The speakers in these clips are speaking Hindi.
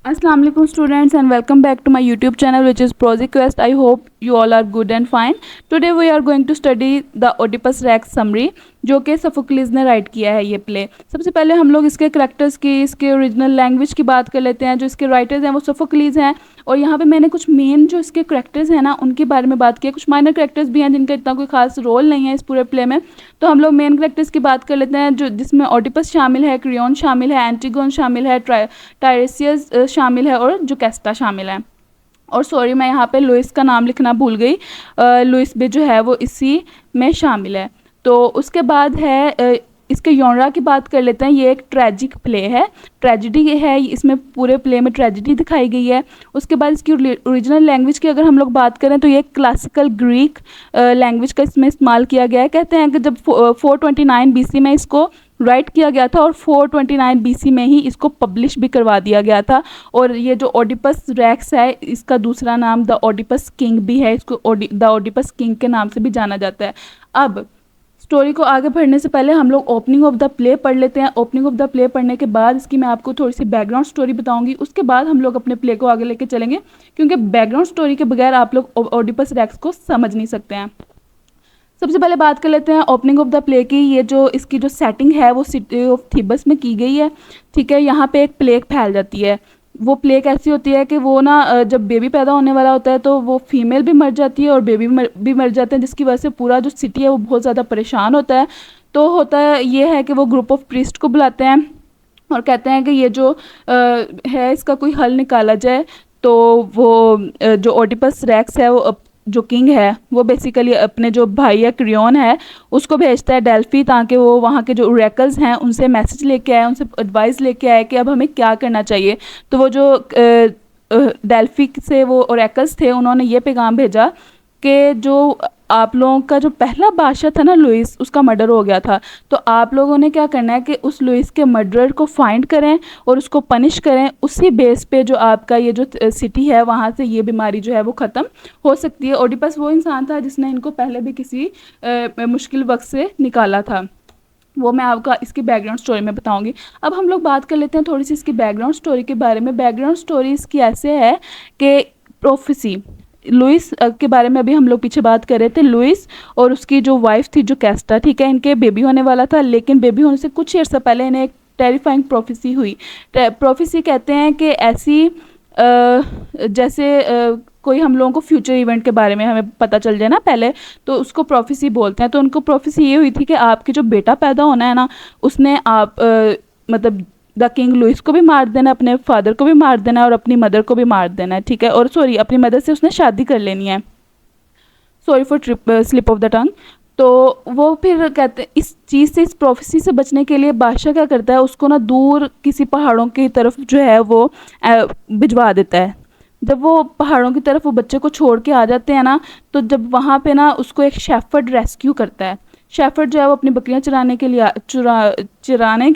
Assalamu alaikum students and welcome back to my YouTube channel which is ProziQuest. I hope you all are good and fine. Today we are going to study the Oedipus Rex summary जो कि सोफोक्लिस ने राइट किया है ये प्ले। सबसे पहले हम लोग इसके करैक्टर्स की, इसके ओरिजिनल लैंग्वेज की बात कर लेते हैं। जो इसके राइटर्स हैं वो सोफोक्लिस हैं और यहाँ पे मैंने कुछ मेन जो इसके करैक्टर्स हैं ना उनके बारे में बात की है। कुछ माइनर करैक्टर्स भी हैं जिनका इतना कोई खास रोल नहीं है इस पूरे प्ले में, तो हम लोग मेन करैक्टर्स की बात कर लेते हैं जो जिसमें ओडिपस शामिल है, क्रियोन शामिल है, एंटीगोन शामिल है, टायरेसियस शामिल है और जोकेस्टा शामिल है। और सॉरी मैं यहाँ पे लुइस का नाम लिखना भूल गई, लुइस भी जो है वो इसी में शामिल है। तो उसके बाद है इसके यॉनरा की बात कर लेते हैं। ये एक ट्रेजिक प्ले है, ट्रेजिडी है, इसमें पूरे प्ले में ट्रेजिडी दिखाई गई है। उसके बाद इसकी ओरिजिनल लैंग्वेज की अगर हम लोग बात करें तो ये क्लासिकल ग्रीक लैंग्वेज का इसमें इस्तेमाल किया गया है। कहते हैं कि जब 429 BC में इसको राइट किया गया था और 429 BC में ही इसको पब्लिश भी करवा दिया गया था। और ये जो ओडिपस रेक्स है इसका दूसरा नाम द ओडिपस किंग भी है, इसको द ओडिपस किंग के नाम से भी जाना जाता है। अब स्टोरी को आगे बढ़ने से पहले हम लोग ओपनिंग ऑफ द प्ले पढ़ लेते हैं। ओपनिंग ऑफ द प्ले पढ़ने के बाद इसकी मैं आपको थोड़ी सी बैकग्राउंड स्टोरी बताऊंगी, उसके बाद हम लोग अपने प्ले को आगे लेके चलेंगे, क्योंकि बैकग्राउंड स्टोरी के बगैर आप लोग ओडिपस रेक्स को समझ नहीं सकते हैं। सबसे पहले बात कर लेते हैं ओपनिंग ऑफ द प्ले की। ये जो इसकी जो सेटिंग है वो सिटी ऑफ थीबस में की गई है, ठीक है। यहाँ पे एक प्लेग फैल जाती है। वो प्लेग ऐसी होती है कि वो ना जब बेबी पैदा होने वाला होता है तो वो फीमेल भी मर जाती है और बेबी भी मर जाते हैं, जिसकी वजह से पूरा जो सिटी है वो बहुत ज़्यादा परेशान होता है। तो होता है ये है कि वो ग्रुप ऑफ प्रीस्ट को बुलाते हैं और कहते हैं कि ये जो है इसका कोई हल निकाला जाए। तो वो जो ओडिपस रेक्स है वो जो किंग है वो बेसिकली अपने जो भाई है क्रियोन है उसको भेजता है डेल्फी, ताकि वो वहाँ के जो ओरेकल्स हैं उनसे मैसेज लेके आए, उनसे एडवाइस लेके आए कि अब हमें क्या करना चाहिए। तो वो जो डेल्फी से वो ओरेकल्स थे उन्होंने ये पैगाम भेजा कि जो आप लोगों का जो पहला बादशाह था ना लुइस, उसका मर्डर हो गया था। तो आप लोगों ने क्या करना है कि उस लुइस के मर्डरर को फाइंड करें और उसको पनिश करें। उसी बेस पे जो आपका ये जो सिटी है वहाँ से ये बीमारी जो है वो ख़त्म हो सकती है। ओडिपस वो इंसान था जिसने इनको पहले भी किसी मुश्किल वक्त से निकाला था, वो मैं आपका इसकी बैकग्राउंड स्टोरी में बताऊंगी। अब हम लोग बात कर लेते हैं थोड़ी सी इसकी बैकग्राउंड स्टोरी के बारे में। बैकग्राउंड स्टोरी इसकी ऐसे है कि प्रोफेसी लुइस के बारे में अभी हम लोग पीछे बात कर रहे थे। लुइस और उसकी जो वाइफ थी जोकेस्टा, ठीक है, इनके बेबी होने वाला था, लेकिन बेबी होने से कुछ अर्सा पहले इन्हें एक टेरिफाइंग प्रोफेसी हुई। प्रोफेसी कहते हैं कि ऐसी जैसे कोई हम लोगों को फ्यूचर इवेंट के बारे में हमें पता चल जाए ना पहले, तो उसको प्रोफेसी बोलते हैं। तो उनको प्रोफेसी ये हुई थी कि आपके जो बेटा पैदा होना है ना उसने आप मतलब द किंग लुइस को भी मार देना, अपने फादर को भी मार देना है और अपनी मदर को भी मार देना है, ठीक है। और सॉरी अपनी मदर से उसने शादी कर लेनी है, sorry for slip of the tongue. तो वो फिर कहते हैं इस चीज़ से, इस प्रोफेसी से बचने के लिए बादशाह क्या करता है, उसको ना दूर किसी पहाड़ों की तरफ जो है वो भिजवा देता है। जब वो पहाड़ों की तरफ वो बच्चे को छोड़ के आ जाते हैं ना, तो जब वहाँ पे ना उसको एक शेफर्ड रेस्क्यू करता है। शेफर्ड जो है वो अपनी बकरियां चराने के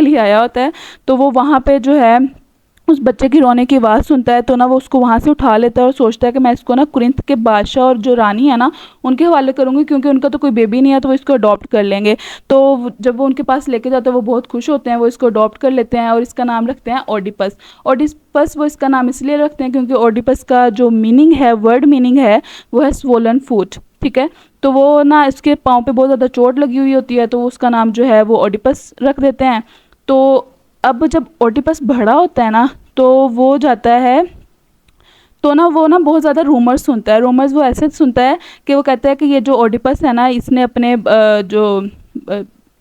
लिए आया होता है। तो वो वहाँ पे जो है उस बच्चे की रोने की आवाज़ सुनता है, तो ना वो उसको वहाँ से उठा लेता है और सोचता है कि मैं इसको ना कुरिंथ के बादशाह और जो रानी है ना उनके हवाले करूँगी, क्योंकि उनका तो कोई बेबी नहीं है तो वो इसको अडॉप्ट कर लेंगे। तो जब वो उनके पास लेके जाते हैं वो बहुत खुश होते हैं, वो इसको अडॉप्ट कर लेते हैं और इसका नाम रखते हैं ओडिपस। ओडिपस वो इसका नाम इसलिए रखते हैं क्योंकि ओडिपस का जो मीनिंग है, वर्ड मीनिंग है, वो है स्वोलन फुट, ठीक है। तो वो ना इसके पाँव पे बहुत ज़्यादा चोट लगी हुई होती है, तो उसका नाम जो है वो ओडिपस रख देते हैं। तो अब जब ओडिपस बड़ा होता है ना तो वो जाता है, तो ना वो ना बहुत ज़्यादा रूमर्स सुनता है। रूमर्स वो ऐसे सुनता है कि वो कहता है कि ये जो ओडिपस है ना इसने अपने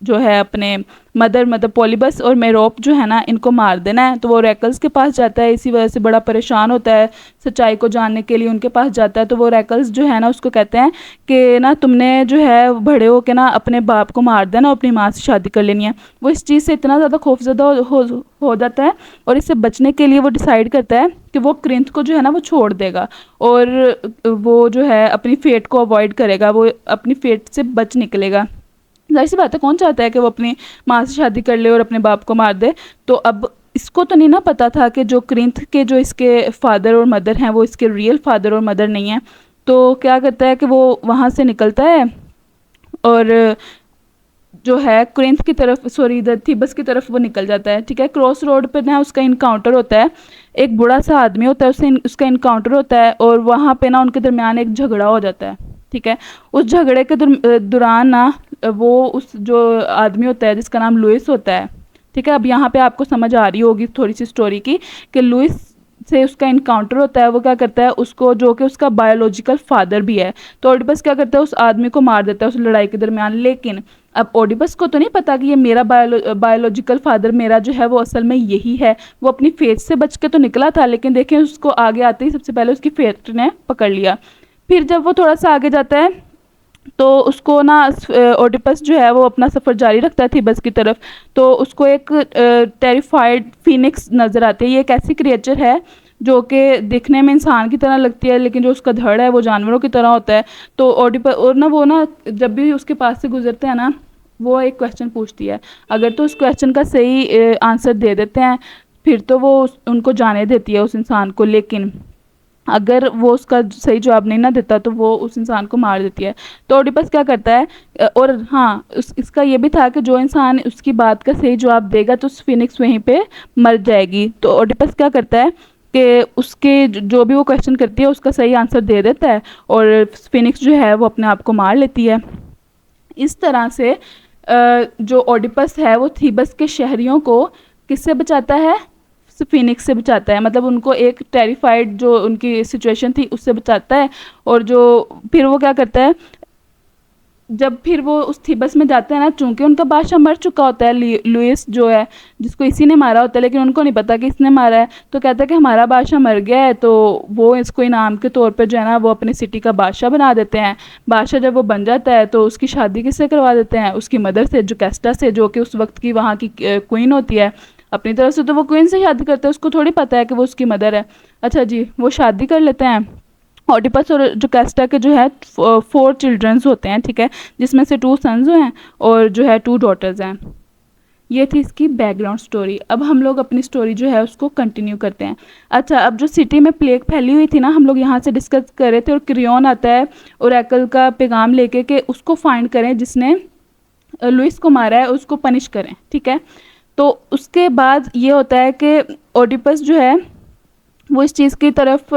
जो है अपने मदर मतलब पॉलीबस और मेरोप जो है ना इनको मार देना है। तो वो ओरेकल्स के पास जाता है, इसी वजह से बड़ा परेशान होता है, सच्चाई को जानने के लिए उनके पास जाता है। तो वो ओरेकल्स जो है ना उसको कहते हैं कि ना तुमने जो है बड़े हो के ना अपने बाप को मार देना और अपनी माँ से शादी कर लेनी है। वो इस चीज़ से इतना ज़्यादा खौफजदा हो जाता है और इससे बचने के लिए वो डिसाइड करता है कि वो क्रिंथ को जो है ना वो छोड़ देगा और वो जो है अपनी फेट को अवॉइड करेगा, वो अपनी फेट से बच निकलेगा। जाहिर सी बात है, कौन चाहता है कि वो अपनी माँ से शादी कर ले और अपने बाप को मार दे। तो अब इसको तो नहीं ना पता था कि जो क्रिंथ के जो इसके फादर और मदर हैं वो इसके रियल फादर और मदर नहीं हैं। तो क्या करता है कि वो वहाँ से निकलता है और जो है क्रिंथ की तरफ, सॉरी इधर थीबस की तरफ वो निकल जाता है, ठीक है। क्रॉस रोड पर ना उसका इनकाउंटर होता है एक बूढ़ा सा आदमी होता है, उससे उसका इनकाउंटर होता है और वहाँ पे ना उनके दरमियान एक झगड़ा हो जाता है, ठीक है। उस झगड़े के दौरान ना वो उस जो आदमी होता है जिसका नाम लुइस होता है, ठीक है। अब यहाँ पे आपको समझ आ रही होगी थोड़ी सी स्टोरी की कि लुइस से उसका इनकाउंटर होता है। वो क्या करता है, उसको जो कि उसका बायोलॉजिकल फादर भी है, तो ओडिपस क्या करता है, उस आदमी को मार देता है उस लड़ाई के दरमियान। लेकिन अब ओडिपस को तो नहीं पता कि ये मेरा बायोलॉजिकल फादर मेरा जो है वो असल में यही है। वो अपनी फेट से बच के तो निकला था, लेकिन देखें उसको आगे आते ही सबसे पहले उसकी फेट ने पकड़ लिया। फिर जब वो थोड़ा सा आगे जाता है तो उसको ना ओडिपस जो है वो अपना सफ़र जारी रखता है थीबस की तरफ। तो उसको एक टेरिफाइड फिनिक्स नज़र आती है। ये एक ऐसी क्रिएचर है जो कि दिखने में इंसान की तरह लगती है, लेकिन जो उसका धड़ है वो जानवरों की तरह होता है। तो ओडिपस और ना वो ना जब भी उसके पास से गुजरते हैं ना, वो एक क्वेश्चन पूछती है। अगर तो उस क्वेश्चन का सही आंसर दे देते हैं फिर तो वो उनको जाने देती है उस इंसान को, लेकिन अगर वो उसका सही जवाब नहीं ना देता तो वो उस इंसान को मार देती है। तो ओडिपस क्या करता है, और हाँ इसका ये भी था कि जो इंसान उसकी बात का सही जवाब देगा तो उस फिनिक्स वहीं पे मर जाएगी। तो ओडिपस क्या करता है कि उसके जो भी वो क्वेश्चन करती है उसका सही आंसर दे देता है और फिनिक्स जो है वो अपने आप को मार लेती है। इस तरह से जो ओडिपस है वो थीबस के शहरियों को किससे बचाता है, फिनिक्स से बचाता है। मतलब उनको एक टेरिफाइड जो उनकी सिचुएशन थी उससे बचाता है। और जो फिर वो क्या करता है, जब फिर वो उस थीबस में जाते हैं ना, चूंकि उनका बादशाह मर चुका होता है लुइस जो है जिसको इसी ने मारा होता है, लेकिन उनको नहीं पता कि इसने मारा है। तो कहता है कि हमारा बादशाह मर गया है, तो वो इसको इनाम के तौर पे जो है ना वो अपनी सिटी का बादशाह बना देते हैं। बादशाह जब वो बन जाता है तो उसकी शादी किससे करवा देते हैं, उसकी मदर से, जोकास्टा से, जो कि उस वक्त की वहाँ की क्वीन होती है। अपनी तरफ से तो वो क्वीन से शादी करते हैं, उसको थोड़ी पता है कि वो उसकी मदर है। अच्छा जी, वो शादी कर लेते हैं। ओडिपस और जोकास्टा के जो है 4 चिल्ड्रंस होते हैं, ठीक है, जिसमें से 2 सन्स हैं और जो है 2 डॉटर्स हैं। ये थी इसकी बैकग्राउंड स्टोरी। अब हम लोग अपनी स्टोरी जो है उसको कंटिन्यू करते हैं। अच्छा, अब जो सिटी में प्लेग फैली हुई थी ना, हम लोग यहाँ से डिस्कस कर रहे थे, और क्रियोन आता है ओरेकल का पैगाम लेके कि उसको फाइंड करें जिसने लुइस को मारा है, उसको पनिश करें, ठीक है। तो उसके बाद ये होता है कि ओडिपस जो है वो इस चीज़ की तरफ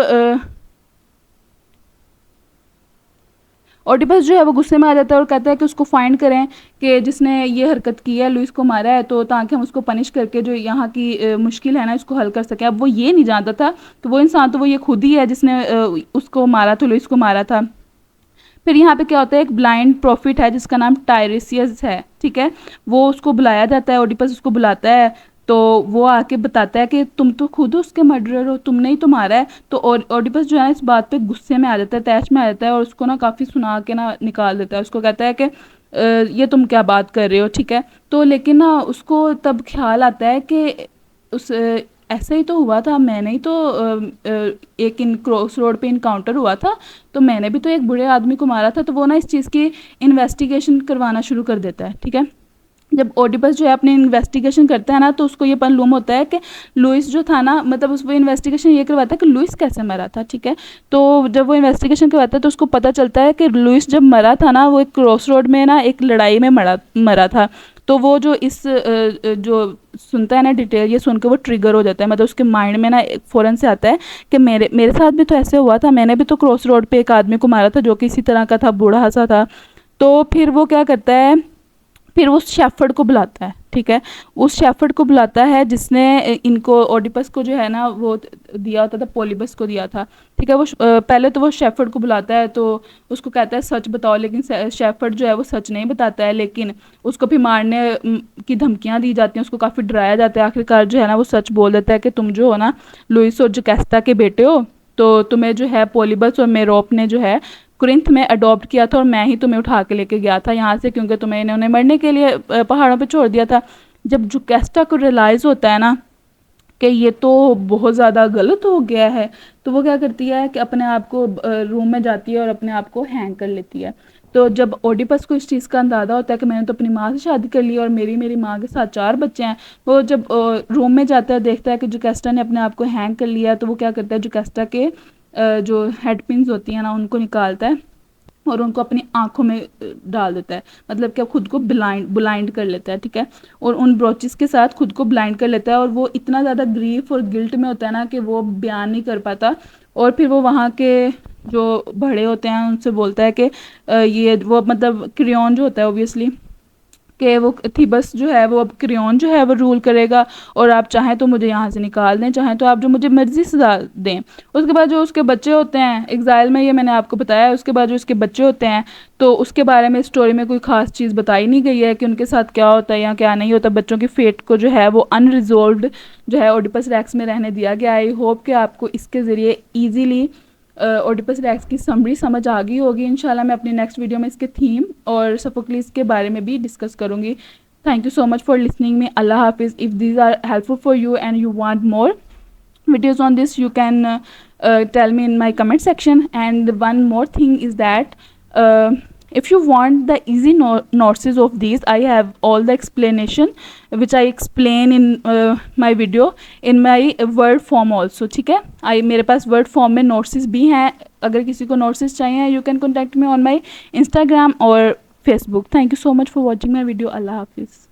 ओडिपस जो है वो गुस्से में आ जाता है और कहता है कि उसको फाइंड करें कि जिसने ये हरकत की है, लुइस को मारा है, तो ताकि हम उसको पनिश करके जो यहाँ की मुश्किल है ना इसको हल कर सकें। अब वो ये नहीं जानता था कि वो इंसान तो वो ये खुद ही है जिसने उसको मारा था, लुइस को मारा था। फिर यहाँ पे क्या होता है, एक ब्लाइंड प्रॉफिट है जिसका नाम टायरेसियस है, ठीक है। वो उसको बुलाया जाता है, ओडिपस उसको बुलाता है, तो वो आके बताता है कि तुम तो खुद उसके मर्डरर हो, तुमने ही तो मारा है। तो ओडिपस जो है इस बात पे गुस्से में आ जाता है, तैश में आ जाता है और उसको ना काफ़ी सुना के ना निकाल देता है। उसको कहता है कि ये तुम क्या बात कर रहे हो, ठीक है। तो लेकिन ना उसको तब ख्याल आता है कि उस ऐसा ही तो हुआ था, मैंने ही तो एक इन क्रॉस रोड पे इनकाउंटर हुआ था, तो मैंने भी तो एक बुरे आदमी को मारा था। तो वो ना इस चीज़ की इन्वेस्टिगेशन करवाना शुरू कर देता है, ठीक है। जब ओडिपस जो है अपनी इन्वेस्टिगेशन करता है ना, तो उसको ये मालूम होता है कि लुइस जो था ना, मतलब उस वो इन्वेस्टिगेशन ये करवाता है कि लुइस कैसे मरा था, ठीक है। तो जब वो इन्वेस्टिगेशन करवाता है तो उसको पता चलता है कि लुइस जब मरा था ना, वो एक क्रॉस रोड में ना एक लड़ाई में मरा था। तो वो जो जो सुनता है ना डिटेल, ये सुन के वो ट्रिगर हो जाता है, मतलब उसके माइंड में ना फ़ौरन से आता है कि मेरे मेरे साथ भी तो ऐसे हुआ था, मैंने भी तो क्रॉस रोड पे एक आदमी को मारा था जो कि इसी तरह का था, बूढ़ा सा था। तो फिर वो क्या करता है, फिर वो उस शेफर्ड को बुलाता है, ठीक है। उस शेफर्ड को बुलाता है जिसने इनको ओडिपस को जो है ना वो दिया होता था, पोलिबस को दिया था, ठीक है। वो पहले तो वो शेफर्ड को बुलाता है, तो उसको कहता है सच बताओ, लेकिन शेफर्ड जो है वो सच नहीं बताता है, लेकिन उसको भी मारने की धमकियाँ दी जाती हैं, उसको काफ़ी डराया जाता है। आखिरकार जो है ना वो सच बोल देता है कि तुम जो हो ना लुइस और जोकास्टा के बेटे हो, तो तुम्हें जो है पोलिबस और मेरोप ने जो है कुरिंथ में अडॉप्ट किया था, और मैं ही तुम्हें उठा के लेके गया था यहाँ से, क्योंकि तुम्हें इन्होंने मरने के लिए पहाड़ों पे छोड़ दिया था। जब जोकास्टा को रियलाइज़ होता है ना कि ये तो बहुत ज़्यादा गलत हो गया है, तो वो क्या करती है कि अपने आप को रूम में जाती है और अपने आप को हैंग कर लेती है। तो जब ओडिपस को इस चीज़ का अंदाज़ा होता है कि मैंने तो अपनी माँ से शादी कर ली और मेरी माँ के साथ 4 बच्चे हैं, वो जब रूम में जाता है देखता है कि जोकास्टा ने अपने आप को हैंग कर लिया, तो वो क्या करता है, जोकास्टा के जो हेड पिन्स होती हैं ना उनको निकालता है और उनको अपनी आंखों में डाल देता है, मतलब कि खुद को ब्लाइंड कर लेता है, ठीक है। और उन ब्रोचेस के साथ खुद को ब्लाइंड कर लेता है और वो इतना ज़्यादा ग्रीफ और गिल्ट में होता है ना कि वो बयान नहीं कर पाता। और फिर वो वहाँ के जो बड़े होते हैं उनसे बोलता है कि ये वो मतलब क्रियॉन जो होता है ऑब्वियसली कि वो थीबस जो है वो अब क्रियॉन जो है वो रूल करेगा, और आप चाहें तो मुझे यहाँ से निकाल दें, चाहें तो आप जो मुझे मर्जी सजा दें। उसके बाद जो उसके बच्चे होते हैं एग्जाइल में, ये मैंने आपको बताया, उसके बाद जो उसके बच्चे होते हैं तो उसके बारे में स्टोरी में कोई ख़ास चीज़ बताई नहीं गई है कि उनके साथ क्या होता है या क्या नहीं होता। बच्चों की फेट को जो है वो अनरिजॉल्व्ड जो है ओडिपस रैक्स में रहने दिया गया। आई होप कि आपको इसके ज़रिए ईजीली ओडिपस रैक्स की समरी समझ आ गई होगी। इंशाल्लाह मैं अपनी नेक्स्ट वीडियो में इसके थीम और सोफोक्लिस के बारे में भी डिस्कस करूँगी। Thank you so much for listening me. अल्लाह हाफिज़। If these are helpful for you and you want more videos on this, you can tell me in my comment section. And one more thing is that if you want the easy notes of these, I have all the explanation which I explain in my video in my word form also, ठीक है। मेरे पास word form में notes भी हैं, अगर किसी को notes चाहिए you can contact me on my Instagram or Facebook. Thank you so much for watching my video. अल्लाह हाफिज़।